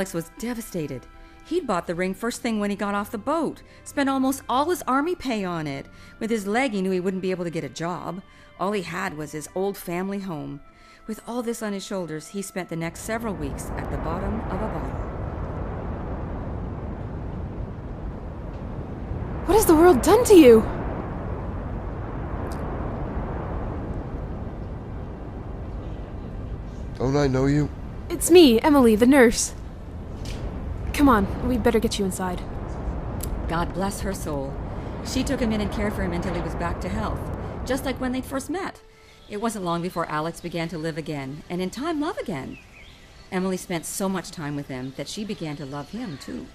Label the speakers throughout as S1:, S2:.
S1: Alex was devastated. He'd bought the ring first thing when he got off the boat, spent almost all his army pay on it. With his leg, he knew he wouldn't be able to get a job. All he had was his old family home. With all this on his shoulders, he spent the next several weeks at the bottom of a bottle.
S2: What has the world done to you?
S3: Don't I know you?
S2: It's me, Emily, the nurse. Come on, we'd better get you inside.
S1: God bless her soul. She took him in and cared for him until he was back to health, just like when they'd first met. It wasn't long before Alex began to live again, and in time love again. Emily spent so much time with him that she began to love him too.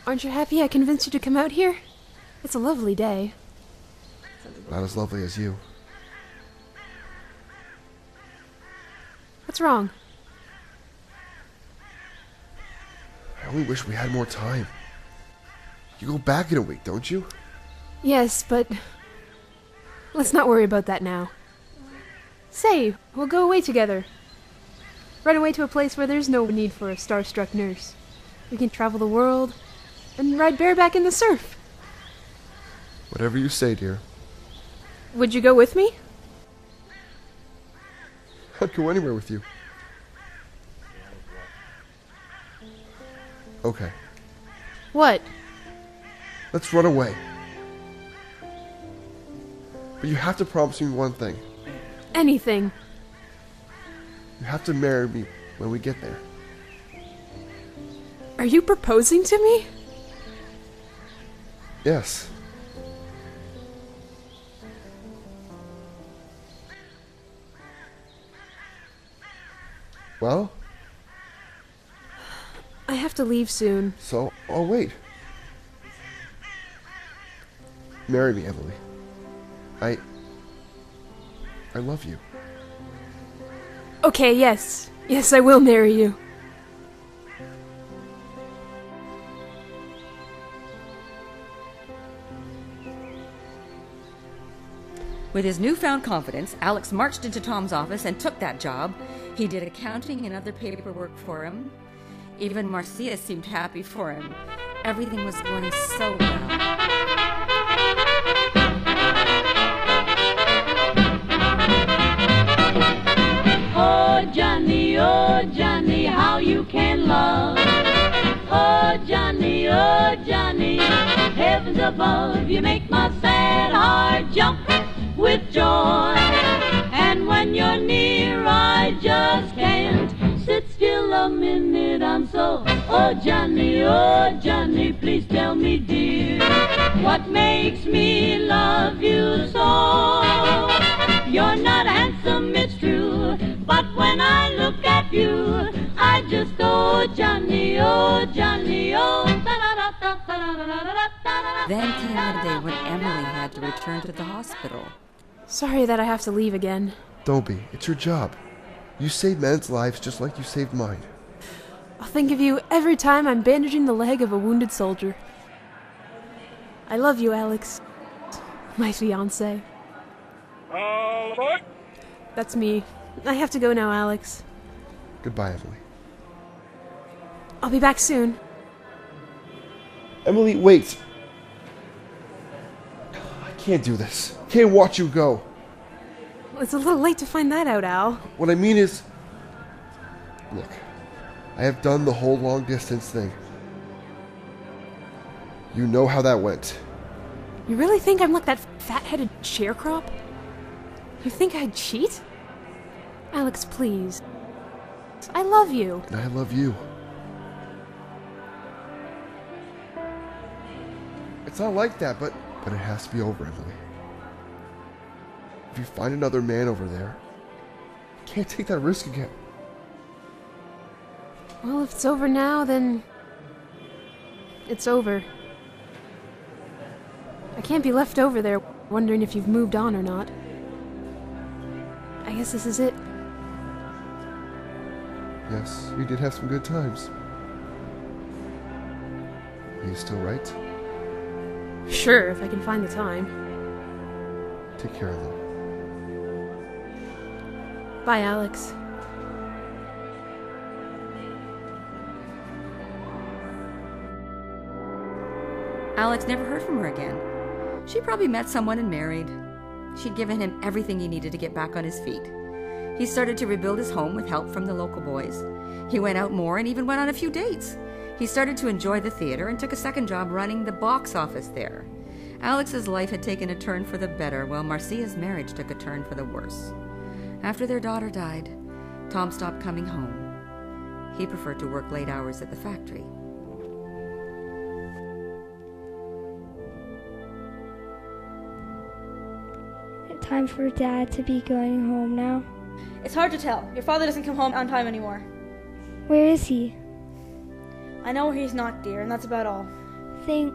S2: Aren't you happy I convinced you to come out here? It's a lovely day.
S3: Not as lovely as you.
S2: What's wrong?
S3: I only wish we had more time. You go back in a week, don't you?
S2: Yes, but let's not worry about that now. Say, we'll go away together. Run away to a place where there's no need for a starstruck nurse. We can travel the world and ride bareback in the surf.
S3: Whatever you say, dear.
S2: Would you go with me?
S3: I'd go anywhere with you. Okay,
S2: What?
S3: let's run away. But you have to promise me one thing.
S2: Anything.
S3: You have to marry me when we get there.
S2: Are you proposing to me?
S3: Yes. Well,
S2: I have to leave soon.
S3: so I'll wait. Marry me, Emily. I love you.
S2: Okay, yes. Yes, I will marry you.
S1: With his newfound confidence, Alex marched into Tom's office and took that job. He did accounting and other paperwork for him. Even Marcia seemed happy for him. Everything was going so well.
S4: Oh Johnny, how you can love. Oh Johnny, heavens above, you make my sad heart jump with joy. And when you're near, I just can't sit still a minute. I'm so, oh Johnny, please tell me, dear, what makes me love you so? You're not handsome, it's true, but when I look at you, I just, oh Johnny, oh, da-da-da-da-da-da-da-da-da-da-da.
S1: Then came the day when Emily had to return to the hospital.
S2: Sorry that I have to leave again.
S3: Don't be. It's your job. You save men's lives just like you saved mine.
S2: I'll think of you every time I'm bandaging the leg of a wounded soldier. I love you, Alex. My fiancé.
S5: All aboard!
S2: That's me. I have to go now, Alex.
S3: Goodbye, Emily.
S2: I'll be back soon.
S3: Emily, wait! I can't do this. I can't watch you go.
S2: It's a little late to find that out, Al.
S3: What I mean is... Look, I have done the whole long-distance thing. You know how that went.
S2: You really think I'm like that fat-headed sharecrop? You think I'd cheat? Alex, please. I love you.
S3: And I love you. It's not like that, but it has to be over, Emily. If you find another man over there, you can't take that risk again.
S2: Well, if it's over now, then it's over. I can't be left over there wondering if you've moved on or not. I guess this is it.
S3: Yes, we did have some good times. Are you still right?
S2: Sure, if I can find the time.
S3: Take care of them.
S2: Bye, Alex.
S1: Alex never heard from her again. She probably met someone and married. She'd given him everything he needed to get back on his feet. He started to rebuild his home with help from the local boys. He went out more and even went on a few dates. He started to enjoy the theater and took a second job running the box office there. Alex's life had taken a turn for the better, while Marcia's marriage took a turn for the worse. After their daughter died, Tom stopped coming home. He preferred to work late hours at the factory.
S6: Time for Dad to be going home now.
S7: It's hard to tell. Your father doesn't come home on time anymore.
S6: Where is he?
S7: I know where he's not, dear, and that's about all.
S6: Think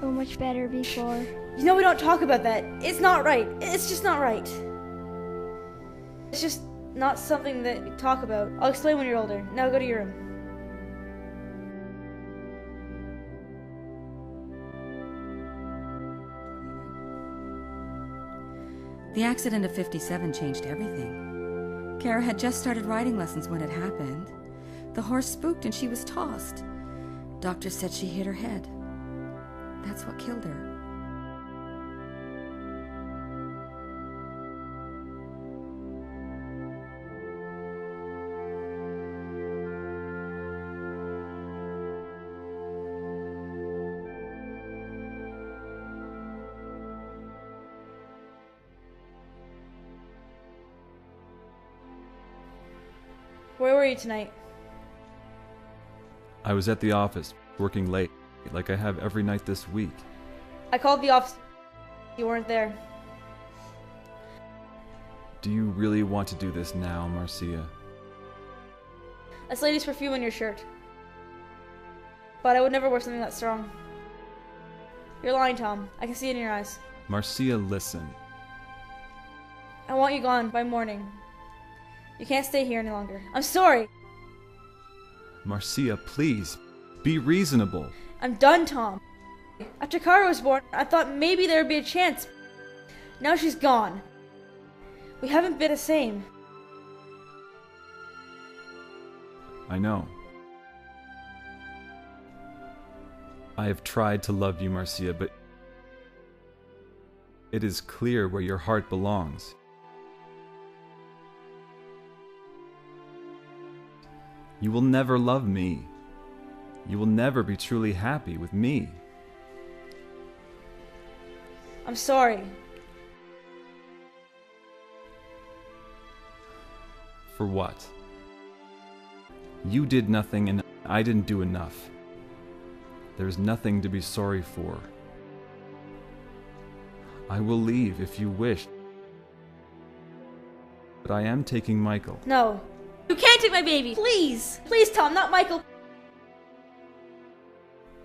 S6: so much better before.
S7: You know we don't talk about that. It's not right. It's just not right. It's just not something that we talk about. I'll explain when you're older. Now go to your room.
S1: The accident of 57 changed everything. Kara had just started riding lessons when it happened. The horse spooked and she was tossed. Doctors said she hit her head. That's what killed her.
S7: Where were you tonight?
S8: I was at the office, working late, like I have every night this week.
S7: I called the office. You weren't there.
S8: Do you really want to do this now, Marcia?
S7: That's lady's perfume on your shirt. But I would never wear something that strong. You're lying, Tom. I can see it in your eyes.
S8: Marcia, listen.
S7: I want you gone by morning. You can't stay here any longer. I'm sorry.
S8: Marcia, please, be reasonable.
S7: I'm done, Tom. After Kara was born, I thought maybe there would be a chance. Now she's gone. We haven't been the same.
S8: I know. I have tried to love you, Marcia, but it is clear where your heart belongs. You will never love me. You will never be truly happy with me.
S7: I'm sorry.
S8: For what? You did nothing and I didn't do enough. There's nothing to be sorry for. I will leave if you wish. But I am taking Michael.
S7: No. You can't take my baby! Please! Please, Tom, not Michael!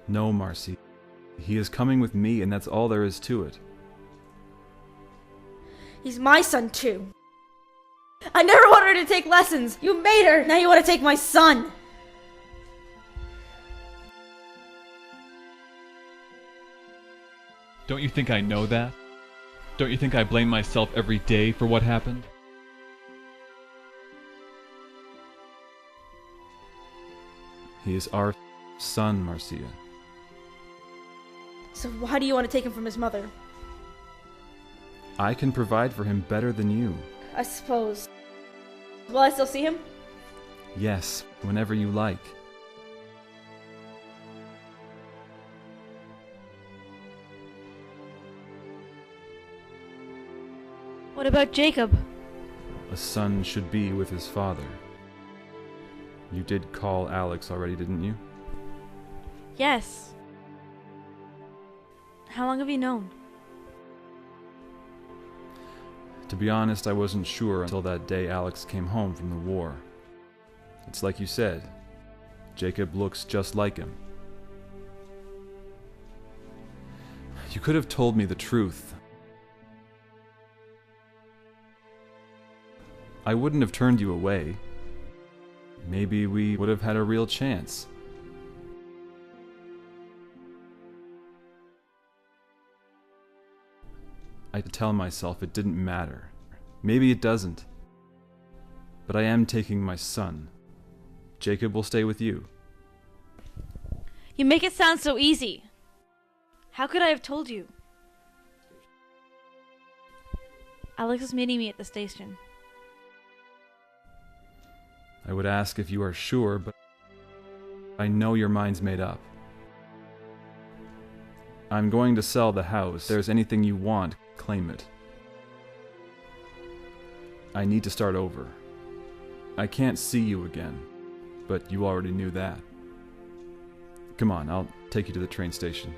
S8: No, Marcy. He is coming with me, and that's all there is to it.
S7: He's my son, too. I never wanted her to take lessons! You made her! Now you want to take my son!
S9: Don't you think I know that? Don't you think I blame myself every day for what happened?
S8: He is our son, Marcia.
S7: So why do you want to take him from his mother?
S8: I can provide for him better than you.
S7: I suppose. Will I still see him?
S8: Yes, whenever you like.
S7: What about Jacob?
S8: A son should be with his father. You did call Alex already, didn't you?
S7: Yes. How long have you known?
S8: To be honest, I wasn't sure until that day Alex came home from the war. It's like you said, Jacob looks just like him. You could have told me the truth. I wouldn't have turned you away. Maybe we would have had a real chance. I tell myself it didn't matter. Maybe it doesn't. But I am taking my son. Jacob will stay with you.
S7: You make it sound so easy. How could I have told you? Alex is meeting me at the station.
S8: I would ask if you are sure, but I know your mind's made up. I'm going to sell the house. If there's anything you want, claim it. I need to start over. I can't see you again, but you already knew that. Come on, I'll take you to the train station.